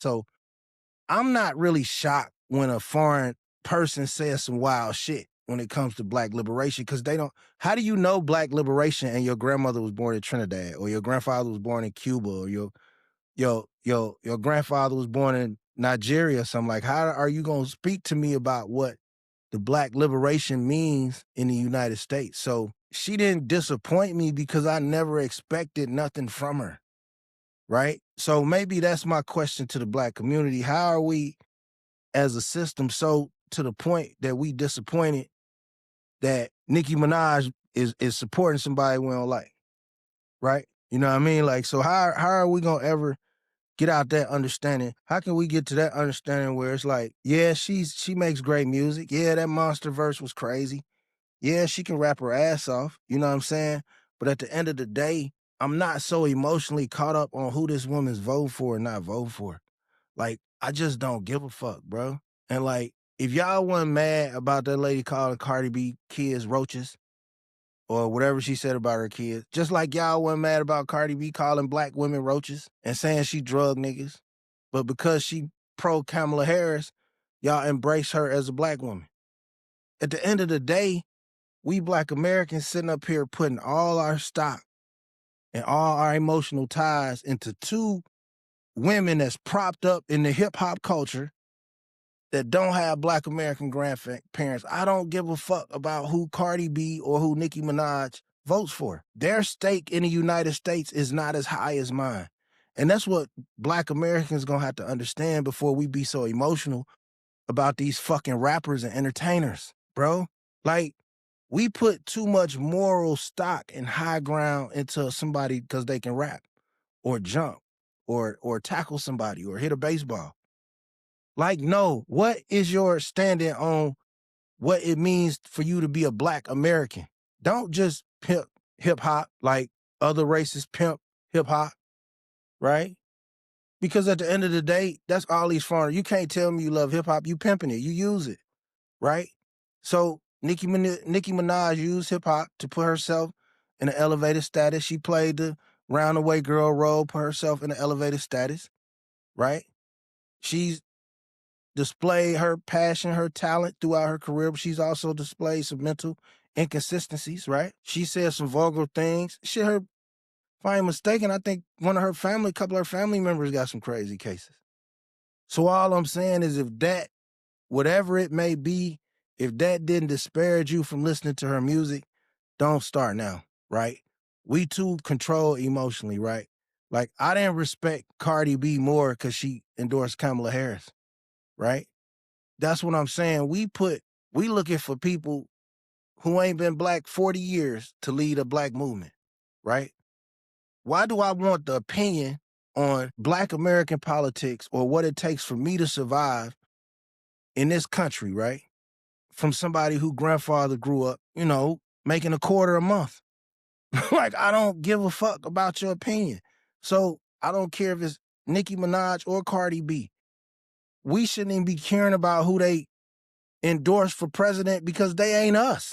So I'm not really shocked when a foreign person says some wild shit when it comes to black liberation, because they don't. How do you know black liberation and your grandmother was born in Trinidad, or your grandfather was born in Cuba, or your grandfather was born in Nigeria or something? Like, how are you gonna speak to me about what the black liberation means in the United States? So she didn't disappoint me because I never expected nothing from her, right? So maybe that's my question to the black community. How are we as a system so to the point that we disappointed that Nicki Minaj is supporting somebody we don't like, right? You know what I mean? Like, so how are we gonna ever get out that understanding? How can we get to that understanding where it's like, yeah, she makes great music. Yeah, that monster verse was crazy. Yeah, she can rap her ass off. You know what I'm saying? But at the end of the day, I'm not so emotionally caught up on who this woman's vote for or not vote for. Like, I just don't give a fuck, bro. And like, if y'all wasn't mad about that lady calling Cardi B kids roaches or whatever she said about her kids, just like y'all wasn't mad about Cardi B calling black women roaches and saying she drug niggas, but because she pro Kamala Harris, y'all embrace her as a black woman. At the end of the day, we black Americans sitting up here putting all our stock and all our emotional ties into two women that's propped up in the hip hop culture that don't have black American grandparents. I don't give a fuck about who Cardi B or who Nicki Minaj votes for. Their stake in the United States is not as high as mine. And that's what black Americans gonna have to understand before we be so emotional about these fucking rappers and entertainers, bro. Like, we put too much moral stock and high ground into somebody because they can rap or jump or tackle somebody or hit a baseball. Like, no, what is your standing on what it means for you to be a black American? Don't just pimp hip hop like other races pimp hip hop, right? Because at the end of the day, that's all these foreigners. You can't tell me you love hip hop. You pimping it. You use it, right? So Nicki Minaj used hip hop to put herself in an elevated status. She played the roundaway girl role, put herself in an elevated status, right? She's displayed her passion, her talent throughout her career, but she's also displayed some mental inconsistencies, right? She said some vulgar things. Shit, if I ain't mistaken, I think a couple of her family members got some crazy cases. So all I'm saying is if that, whatever it may be, if that didn't disparage you from listening to her music, don't start now, right? We too control emotionally, right? Like, I didn't respect Cardi B more because she endorsed Kamala Harris, right? That's what I'm saying. We looking for people who ain't been black 40 years to lead a black movement, right? Why do I want the opinion on black American politics or what it takes for me to survive in this country, right? From somebody who grandfather grew up, making a quarter a month. Like, I don't give a fuck about your opinion. So I don't care if it's Nicki Minaj or Cardi B. We shouldn't even be caring about who they endorse for president because they ain't us.